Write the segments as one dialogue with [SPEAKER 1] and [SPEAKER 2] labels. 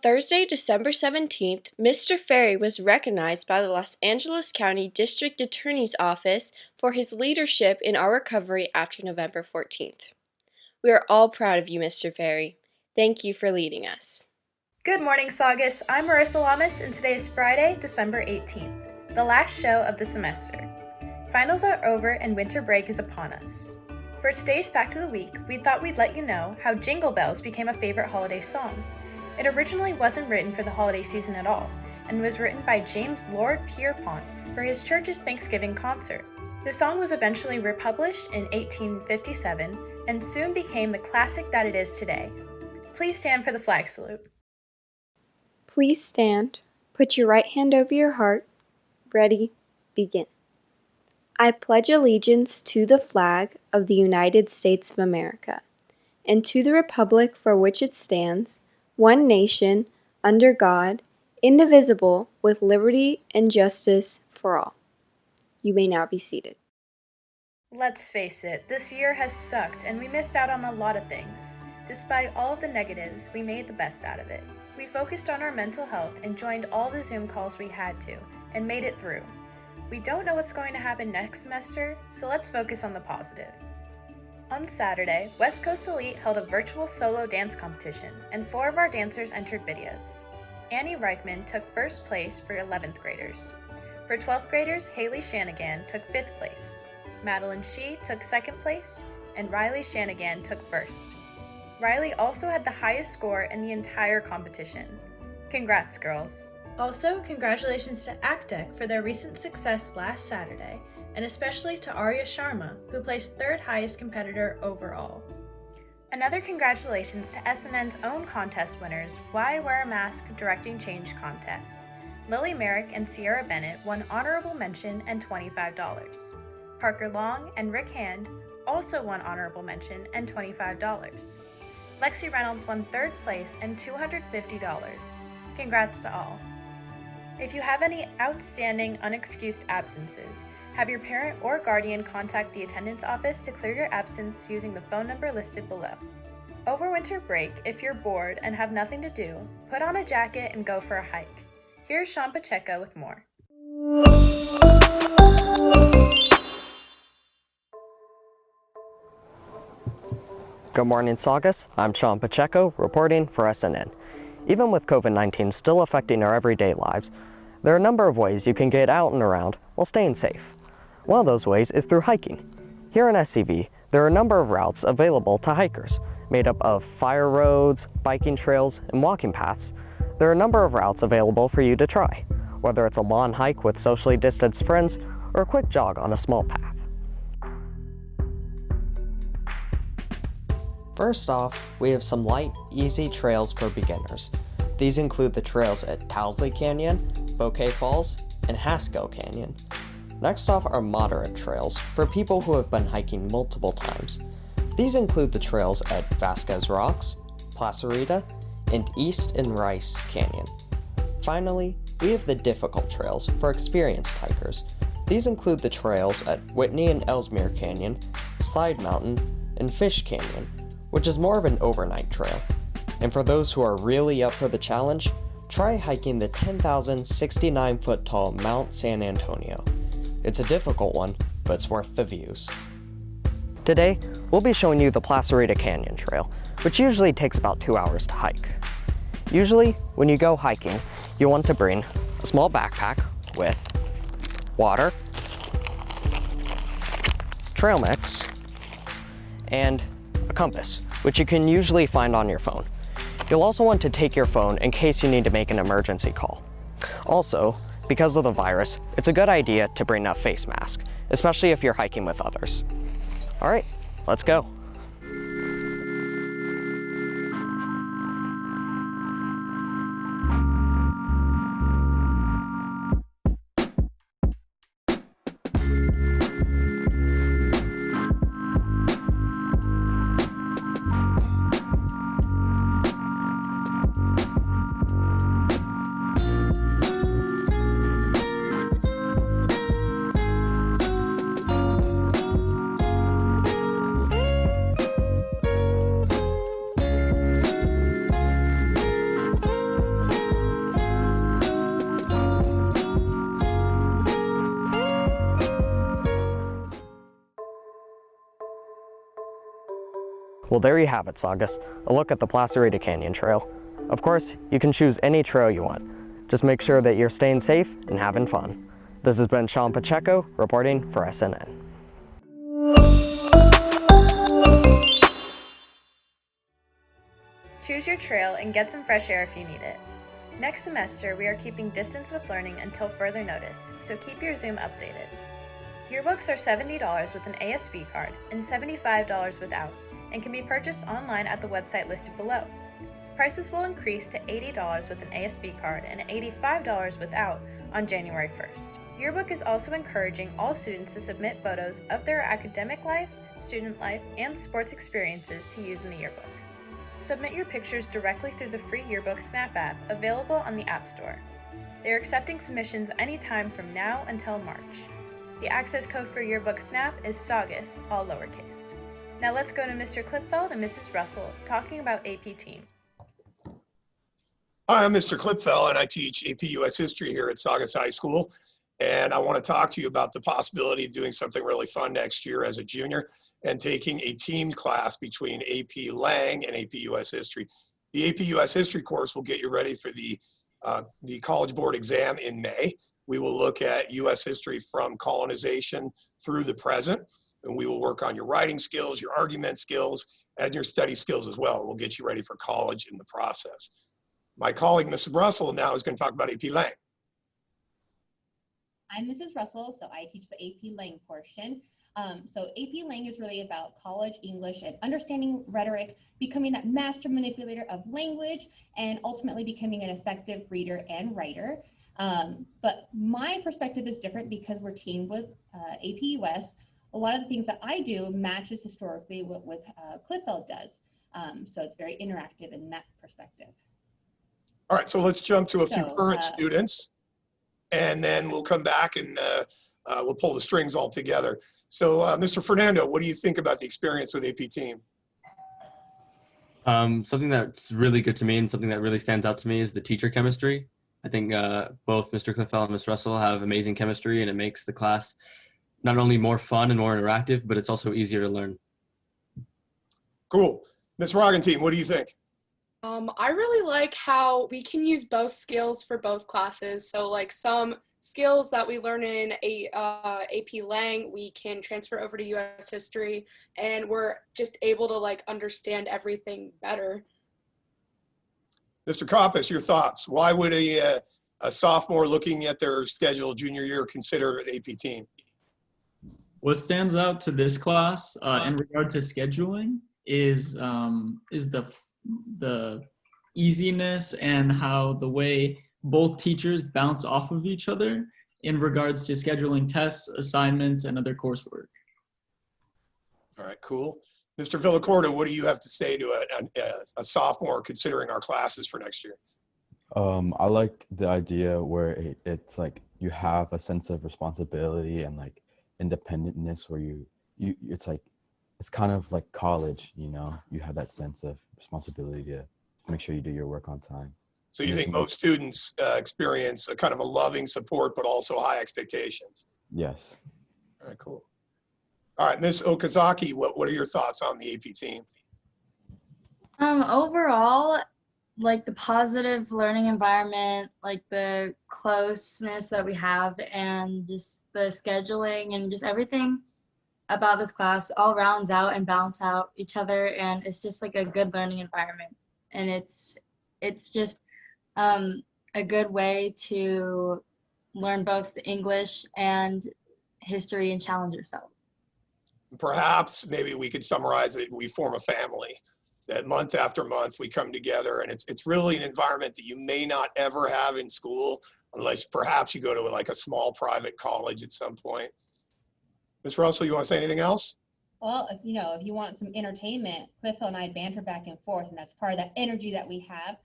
[SPEAKER 1] Thursday, December 17th, Mr. Ferry was recognized by the Los Angeles County District Attorney's Office for his leadership in our recovery after November 14th. We are all proud of you, Mr. Ferry. Thank you for leading us.
[SPEAKER 2] Good morning, Saugus. I'm Marisa Lamas, and today is Friday, December 18th, the last show of the semester. Finals are over and winter break is upon us. For today's Fact of the Week, we thought we'd let you know how Jingle Bells became a favorite holiday song. It originally wasn't written for the holiday season at all, and was written by James Lord Pierpont for his church's Thanksgiving concert. The song was eventually republished in 1857 and soon became the classic that it is today. Please stand for the flag salute.
[SPEAKER 1] Please stand, put your right hand over your heart. Ready, begin. I pledge allegiance to the flag of the United States of America, and to the republic for which it stands, one nation, under God, indivisible, with liberty and justice for all. You may now be seated.
[SPEAKER 2] Let's face it, this year has sucked and we missed out on a lot of things. Despite all of the negatives, we made the best out of it. We focused on our mental health and joined all the Zoom calls we had to, and made it through. We don't know what's going to happen next semester, so let's focus on the positive. On Saturday, West Coast Elite held a virtual solo dance competition, and 4 of our dancers entered videos. Annie Reichman took first place for 11th graders. For 12th graders, Haley Shanigan took 5th place. Madeline Shee took 2nd place, and Riley Shanigan took 1st. Riley also had the highest score in the entire competition. Congrats, girls. Also, congratulations to ACTEC for their recent success last Saturday, and especially to Arya Sharma, who placed 3rd highest competitor overall. Another congratulations to SNN's own contest winners, Why Wear a Mask Directing Change contest. Lily Merrick and Sierra Bennett won honorable mention and $25. Parker Long and Rick Hand also won honorable mention and $25. Lexi Reynolds won 3rd place and $250. Congrats to all. If you have any outstanding unexcused absences, have your parent or guardian contact the attendance office to clear your absence using the phone number listed below. Over winter break, if you're bored and have nothing to do, put on a jacket and go for a hike. Here's Sean Pacheco with more.
[SPEAKER 3] Good morning, Saugus. I'm Sean Pacheco, reporting for SNN. Even with COVID-19 still affecting our everyday lives, there are a number of ways you can get out and around while staying safe. One of those ways is through hiking. Here in SCV, there are a number of routes available to hikers, made up of fire roads, biking trails, and walking paths. There are a number of routes available for you to try, whether it's a lawn hike with socially distanced friends or a quick jog on a small path. First off, we have some light, easy trails for beginners. These include the trails at Towsley Canyon, Bouquet Falls, and Haskell Canyon. Next off are moderate trails for people who have been hiking multiple times. These include the trails at Vasquez Rocks, Placerita, and East and Rice Canyon. Finally, we have the difficult trails for experienced hikers. These include the trails at Whitney and Ellesmere Canyon, Slide Mountain, and Fish Canyon, which is more of an overnight trail. And for those who are really up for the challenge, try hiking the 10,069-foot tall Mount San Antonio. It's a difficult one, but it's worth the views. Today, we'll be showing you the Placerita Canyon Trail, which usually takes about 2 hours to hike. Usually, when you go hiking, you'll want to bring a small backpack with water, trail mix, and a compass, which you can usually find on your phone. You'll also want to take your phone in case you need to make an emergency call. Also, because of the virus, it's a good idea to bring a face mask, especially if you're hiking with others. All right, let's go. Well, there you have it, Saugus, a look at the Placerita Canyon Trail. Of course, you can choose any trail you want. Just make sure that you're staying safe and having fun. This has been Sean Pacheco reporting for SNN.
[SPEAKER 2] Choose your trail and get some fresh air if you need it. Next semester, we are keeping distance with learning until further notice, so keep your Zoom updated. Yearbooks are $70 with an ASB card and $75 without, and can be purchased online at the website listed below. Prices will increase to $80 with an ASB card and $85 without on January 1st. Yearbook is also encouraging all students to submit photos of their academic life, student life, and sports experiences to use in the yearbook. Submit your pictures directly through the free Yearbook Snap app available on the App Store. They are accepting submissions anytime from now until March. The access code for Yearbook Snap is SAUGUS, all lowercase. Now let's go to Mr. Klipfeld and Mrs. Russell talking about AP Team.
[SPEAKER 4] Hi, I'm Mr. Klipfeld, and I teach AP US History here at Saugus High School. And I want to talk to you about the possibility of doing something really fun next year as a junior and taking a teamed class between AP Lang and AP US History. The AP US History course will get you ready for the College Board exam in May. We will look at US history from colonization through the present, and we will work on your writing skills, your argument skills, and your study skills as well. We'll get you ready for college in the process. My colleague, Mrs. Russell, now is going to talk about AP Lang.
[SPEAKER 5] I'm Mrs. Russell, so I teach the AP Lang portion. So AP Lang is really about college English and understanding rhetoric, becoming that master manipulator of language, and ultimately becoming an effective reader and writer. But my perspective is different because we're teamed with AP US. A lot of the things that I do matches historically what Klipfeld does. So it's very interactive in that perspective.
[SPEAKER 4] All right, so let's jump to a few current students, and then we'll come back and we'll pull the strings all together. So Mr. Fernando, what do you think about the experience with AP Team?
[SPEAKER 6] Something that's really good to me and something that really stands out to me is the teacher chemistry. I think both Mr. Klipfeld and Ms. Russell have amazing chemistry, and it makes the class not only more fun and more interactive, but it's also easier to learn.
[SPEAKER 4] Cool. Ms. Roggentine, what do you think?
[SPEAKER 7] I really like how we can use both skills for both classes. So like some skills that we learn in AP Lang, we can transfer over to US History, and we're just able to like understand everything better.
[SPEAKER 4] Mr. Koppas, your thoughts? Why would a sophomore looking at their schedule junior year consider AP Team?
[SPEAKER 8] What stands out to this class in regard to scheduling is the easiness and how the way both teachers bounce off of each other in regards to scheduling tests, assignments, and other coursework.
[SPEAKER 4] All right, cool. Mr. Villacorta, what do you have to say to a sophomore considering our classes for next year?
[SPEAKER 9] I like the idea where it's like you have a sense of responsibility and like independentness where it's kind of like college, you know, you have that sense of responsibility to make sure you do your work on time.
[SPEAKER 4] So you think most students experience a kind of a loving support, but also high expectations?
[SPEAKER 9] Yes.
[SPEAKER 4] All right, cool. All right, Ms. Okazaki, what are your thoughts on the AP Team?
[SPEAKER 10] Overall, like the positive learning environment, like the closeness that we have, and just the scheduling and just everything about this class all rounds out and balance out each other, and it's just like a good learning environment, and it's just a good way to learn both English and history and challenge yourself.
[SPEAKER 4] Perhaps maybe we could summarize it. We form a family that month after month we come together, and it's really an environment that you may not ever have in school unless perhaps you go to like a small private college at some point. Ms. Russell, you want to say anything else?
[SPEAKER 5] Well, if you want some entertainment, Klipfeld and I banter back and forth, and that's part of that energy that we have.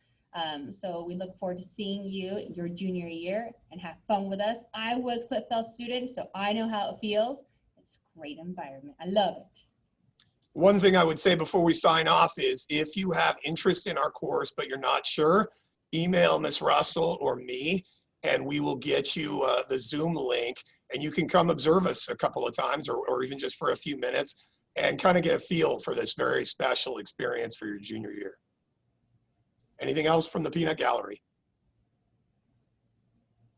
[SPEAKER 5] So we look forward to seeing you in your junior year and have fun with us. I was Klipfeld's student, so I know how it feels. It's a great environment. I love it.
[SPEAKER 4] One thing I would say before we sign off is if you have interest in our course but you're not sure, email Ms. Russell or me, and we will get you the Zoom link, and you can come observe us a couple of times or even just for a few minutes and kind of get a feel for this very special experience for your junior year. Anything else from the Peanut Gallery?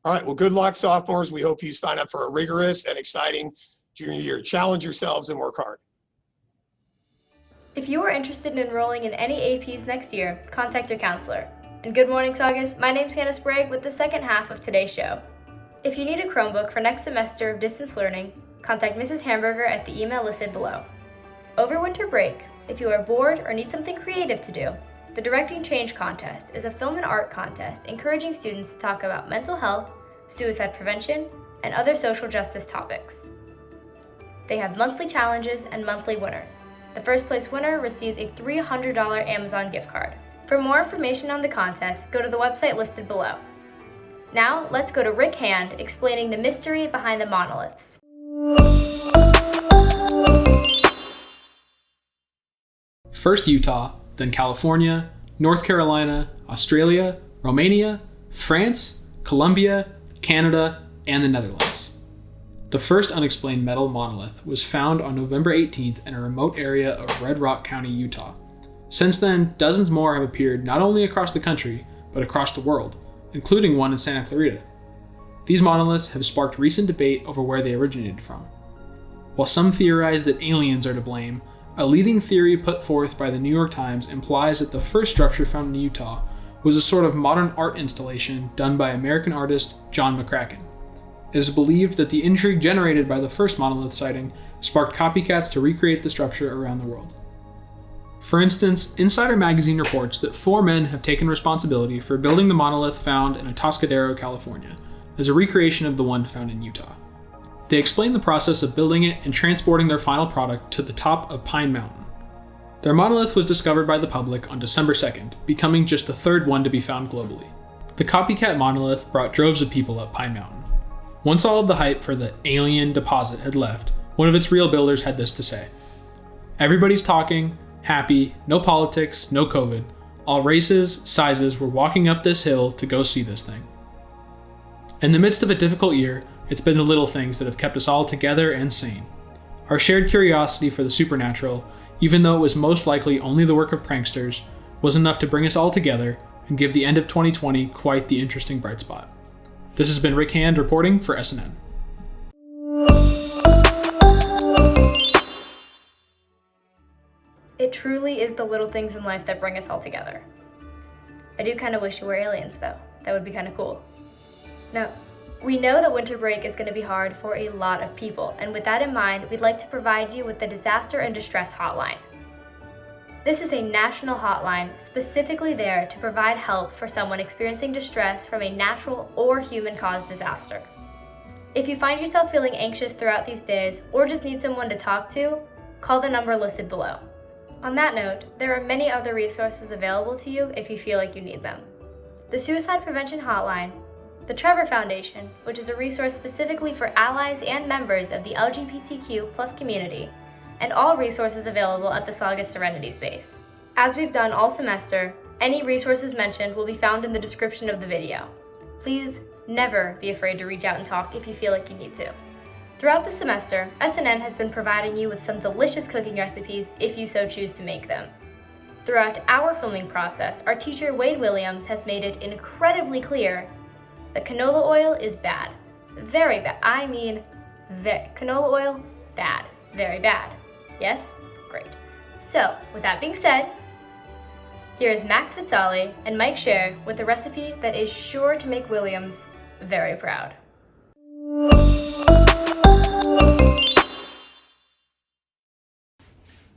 [SPEAKER 4] All right, well, good luck, sophomores. We hope you sign up for a rigorous and exciting junior year. Challenge yourselves and work hard.
[SPEAKER 11] If you are interested in enrolling in any APs next year, contact your counselor. And good morning, Saugus. My name's Hannah Sprague with the second half of today's show. If you need a Chromebook for next semester of distance learning, contact Mrs. Hamburger at the email listed below. Over winter break, if you are bored or need something creative to do, the Directing Change Contest is a film and art contest encouraging students to talk about mental health, suicide prevention, and other social justice topics. They have monthly challenges and monthly winners. The first place winner receives a $300 Amazon gift card. For more information on the contest, go to the website listed below. Now, let's go to Rick Hand explaining the mystery behind the monoliths.
[SPEAKER 12] First Utah, then California, North Carolina, Australia, Romania, France, Colombia, Canada, and the Netherlands. The first unexplained metal monolith was found on November 18th in a remote area of Red Rock County, Utah. Since then, dozens more have appeared not only across the country, but across the world, including one in Santa Clarita. These monoliths have sparked recent debate over where they originated from. While some theorize that aliens are to blame, a leading theory put forth by the New York Times implies that the first structure found in Utah was a sort of modern art installation done by American artist John McCracken. It is believed that the intrigue generated by the first monolith sighting sparked copycats to recreate the structure around the world. For instance, Insider Magazine reports that 4 men have taken responsibility for building the monolith found in Atascadero, California, as a recreation of the one found in Utah. They explain the process of building it and transporting their final product to the top of Pine Mountain. Their monolith was discovered by the public on December 2nd, becoming just the 3rd one to be found globally. The copycat monolith brought droves of people up Pine Mountain. Once all of the hype for the alien deposit had left, one of its real builders had this to say: "Everybody's talking, happy, no politics, no COVID. All races, sizes were walking up this hill to go see this thing." In the midst of a difficult year, it's been the little things that have kept us all together and sane. Our shared curiosity for the supernatural, even though it was most likely only the work of pranksters, was enough to bring us all together and give the end of 2020 quite the interesting bright spot. This has been Rick Hand reporting for SNN.
[SPEAKER 11] It truly is the little things in life that bring us all together. I do kind of wish you were aliens, though. That would be kind of cool. Now, we know that winter break is going to be hard for a lot of people, and with that in mind, we'd like to provide you with the Disaster and Distress Hotline. This is a national hotline specifically there to provide help for someone experiencing distress from a natural or human-caused disaster. If you find yourself feeling anxious throughout these days or just need someone to talk to, call the number listed below. On that note, there are many other resources available to you if you feel like you need them. The Suicide Prevention Hotline, the Trevor Foundation, which is a resource specifically for allies and members of the LGBTQ+ community, and all resources available at the Saugus Serenity space. As we've done all semester, any resources mentioned will be found in the description of the video. Please never be afraid to reach out and talk if you feel like you need to. Throughout the semester, SNN has been providing you with some delicious cooking recipes if you so choose to make them. Throughout our filming process, our teacher Wade Williams has made it incredibly clear that canola oil is bad. Very bad. I mean, canola oil, bad. Very bad. Yes? Great. So, with that being said, here is Max Vezzali and Mike Scher with a recipe that is sure to make Williams very proud.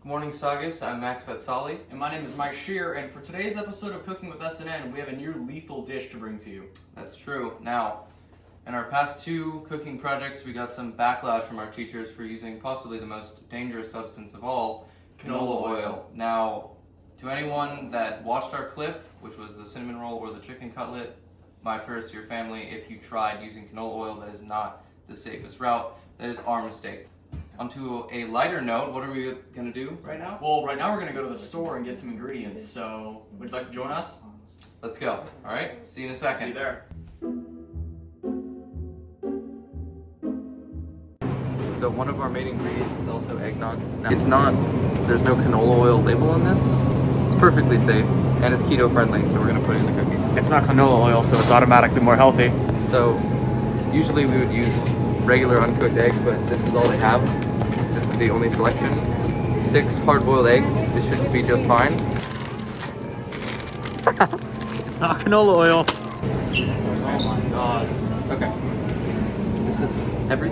[SPEAKER 13] Good morning, Saugus. I'm Max Vezzali.
[SPEAKER 14] And my name is Mike Scher, and for today's episode of Cooking with SNN, we have a near lethal dish to bring to you.
[SPEAKER 13] That's true. Now, in our past 2 cooking projects, we got some backlash from our teachers for using possibly the most dangerous substance of all, canola oil. Now, to anyone that watched our clip, which was the cinnamon roll or the chicken cutlet, my prayers to your family. If you tried using canola oil, that is not the safest route. That is our mistake. Onto a lighter note, what are we going to do right now?
[SPEAKER 14] Well, right now we're going to go to the store and get some ingredients, so would you like to join us?
[SPEAKER 13] Let's go. All right, see you in a second.
[SPEAKER 14] See you there.
[SPEAKER 13] So one of our main ingredients is also eggnog. Now, there's no canola oil label on this. Perfectly safe, and it's keto friendly, so we're gonna put it in the cookies.
[SPEAKER 14] It's not canola oil, so it's automatically more healthy.
[SPEAKER 13] So usually we would use regular uncooked eggs, but this is all they have. This is the only selection. 6 hard-boiled eggs. This should be just fine.
[SPEAKER 14] It's not canola oil.
[SPEAKER 13] Oh my god. Okay. This is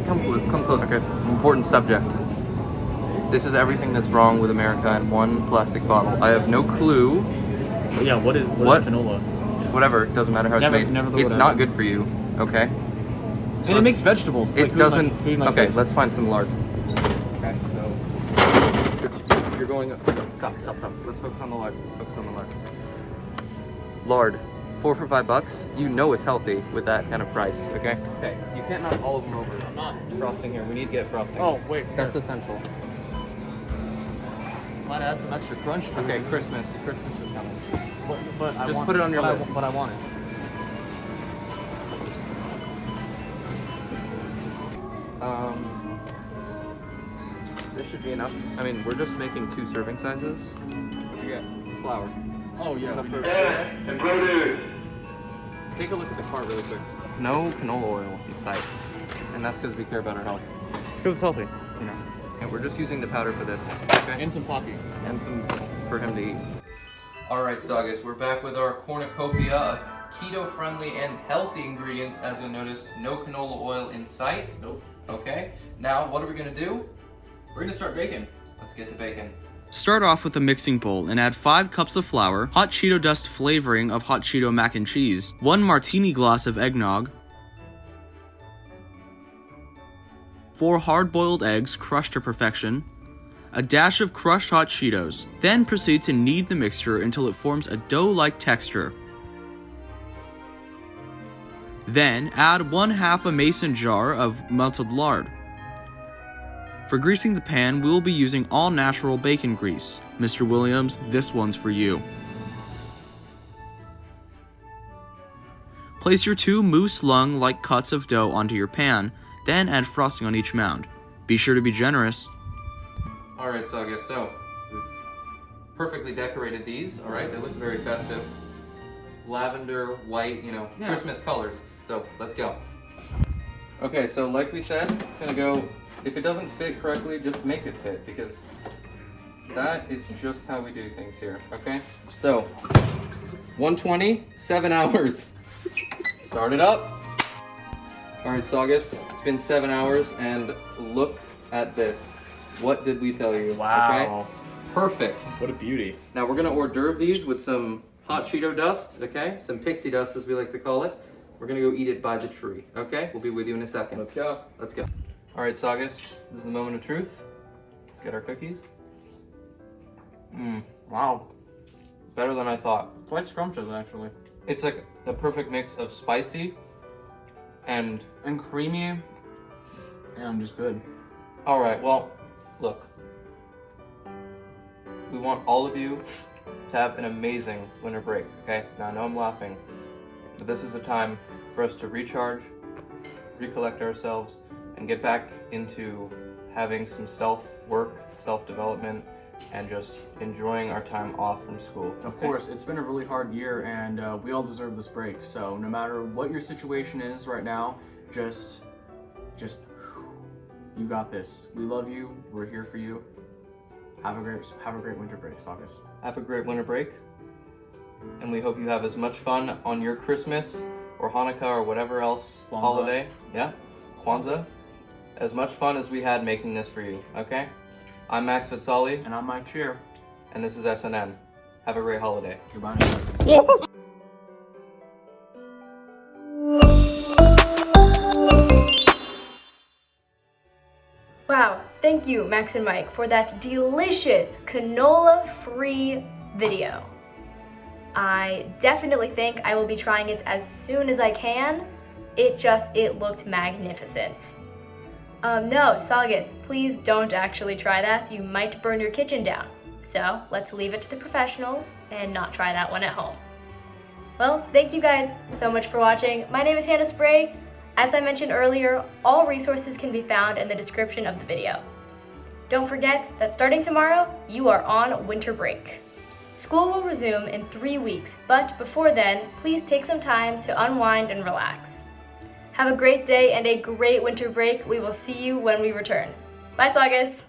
[SPEAKER 13] come close. Okay. Important subject. This is everything that's wrong with America in one plastic bottle. I have no clue.
[SPEAKER 14] But yeah, what is canola?
[SPEAKER 13] Whatever, it doesn't matter how it's made. It's not good for you, okay? So
[SPEAKER 14] And it makes vegetables.
[SPEAKER 13] It
[SPEAKER 14] Like,
[SPEAKER 13] doesn't.
[SPEAKER 14] who likes
[SPEAKER 13] Okay,
[SPEAKER 14] this?
[SPEAKER 13] let's find some lard. Okay, so you're going. Stop. Let's focus on the lard. Lard, 4 for $5. You know it's healthy with that kind of price. Okay. Okay. You can't knock all of them over. I'm not. Frosting here. We need to get frosting.
[SPEAKER 14] Oh wait,
[SPEAKER 13] That's essential.
[SPEAKER 14] This might add some extra crunch to it.
[SPEAKER 13] Okay, Christmas is coming.
[SPEAKER 14] But I
[SPEAKER 13] Just
[SPEAKER 14] want,
[SPEAKER 13] put it on your list.
[SPEAKER 14] But I want it.
[SPEAKER 13] This should be enough. I mean, we're just making 2 serving sizes. What you get? Flour.
[SPEAKER 14] Oh yeah.
[SPEAKER 13] Enough for Take a look at the cart really quick. No canola oil in sight. And that's because we care about our health.
[SPEAKER 14] It's because it's healthy.
[SPEAKER 13] You know. And we're just using the powder for this. Okay?
[SPEAKER 14] And some poppy.
[SPEAKER 13] And some for him to eat. Alright, Saugus, we're back with our cornucopia of keto-friendly and healthy ingredients. As you'll notice, no canola oil in sight.
[SPEAKER 14] Nope.
[SPEAKER 13] Okay, now what are we gonna do?
[SPEAKER 14] We're gonna start baking.
[SPEAKER 13] Let's get to bacon.
[SPEAKER 15] Start off with a mixing bowl and add 5 cups of flour, hot Cheeto dust flavoring of hot Cheeto mac and cheese, 1 martini glass of eggnog, 4 hard-boiled eggs crushed to perfection, a dash of crushed hot Cheetos. Then proceed to knead the mixture until it forms a dough-like texture. Then add 1/2 a mason jar of melted lard. For greasing the pan, we will be using all-natural bacon grease. Mr. Williams, this one's for you. Place your 2 moose lung-like cuts of dough onto your pan, then add frosting on each mound. Be sure to be generous.
[SPEAKER 13] Alright, Saugus, so we've perfectly decorated these. Alright, they look very festive. Lavender, white, Christmas colors. So let's go. Okay, so like we said, it's gonna go. If it doesn't fit correctly, just make it fit, because that is just how we do things here, okay? So, 120, 7 hours. Start it up. All right, Saugus, it's been 7 hours, and look at this. What did we tell you?
[SPEAKER 14] Wow.
[SPEAKER 13] Okay? Perfect.
[SPEAKER 14] What a beauty.
[SPEAKER 13] Now we're gonna hors d'oeuvre these with some hot Cheeto dust, okay? Some pixie dust, as we like to call it. We're gonna go eat it by the tree, okay? We'll be with you in a second.
[SPEAKER 14] Let's go.
[SPEAKER 13] Let's go. All right, Saugus, this is the moment of truth. Let's get our cookies.
[SPEAKER 14] Wow.
[SPEAKER 13] Better than I thought.
[SPEAKER 14] Quite scrumptious, actually.
[SPEAKER 13] It's like the perfect mix of spicy and
[SPEAKER 14] creamy. And just good.
[SPEAKER 13] All right, well, look. We want all of you to have an amazing winter break, okay? Now, I know I'm laughing, but this is a time for us to recharge, recollect ourselves, and get back into having some self-work, self-development, and just enjoying our time off from school.
[SPEAKER 14] Of course, it's been a really hard year, and we all deserve this break. So no matter what your situation is right now, just you got this. We love you. We're here for you. Have a great winter break, Saugus.
[SPEAKER 13] Have a great winter break, and we hope you have as much fun on your Christmas or Hanukkah or whatever else
[SPEAKER 14] Kwanzaa.
[SPEAKER 13] holiday. Yeah, Kwanzaa. As much fun as we had making this for you, okay? I'm Max Vezzali.
[SPEAKER 14] And I'm Mike Cheer.
[SPEAKER 13] And this is SNN. Have a great holiday.
[SPEAKER 14] Goodbye.
[SPEAKER 11] Wow, thank you, Max and Mike, for that delicious canola-free video. I definitely think I will be trying it as soon as I can. It looked magnificent. No, Saugus, please don't actually try that. You might burn your kitchen down. So let's leave it to the professionals and not try that one at home. Well, thank you guys so much for watching. My name is Hannah Sprague. As I mentioned earlier, all resources can be found in the description of the video. Don't forget that starting tomorrow, you are on winter break. School will resume in 3 weeks, but before then, please take some time to unwind and relax. Have a great day and a great winter break. We will see you when we return. Bye, Saugus!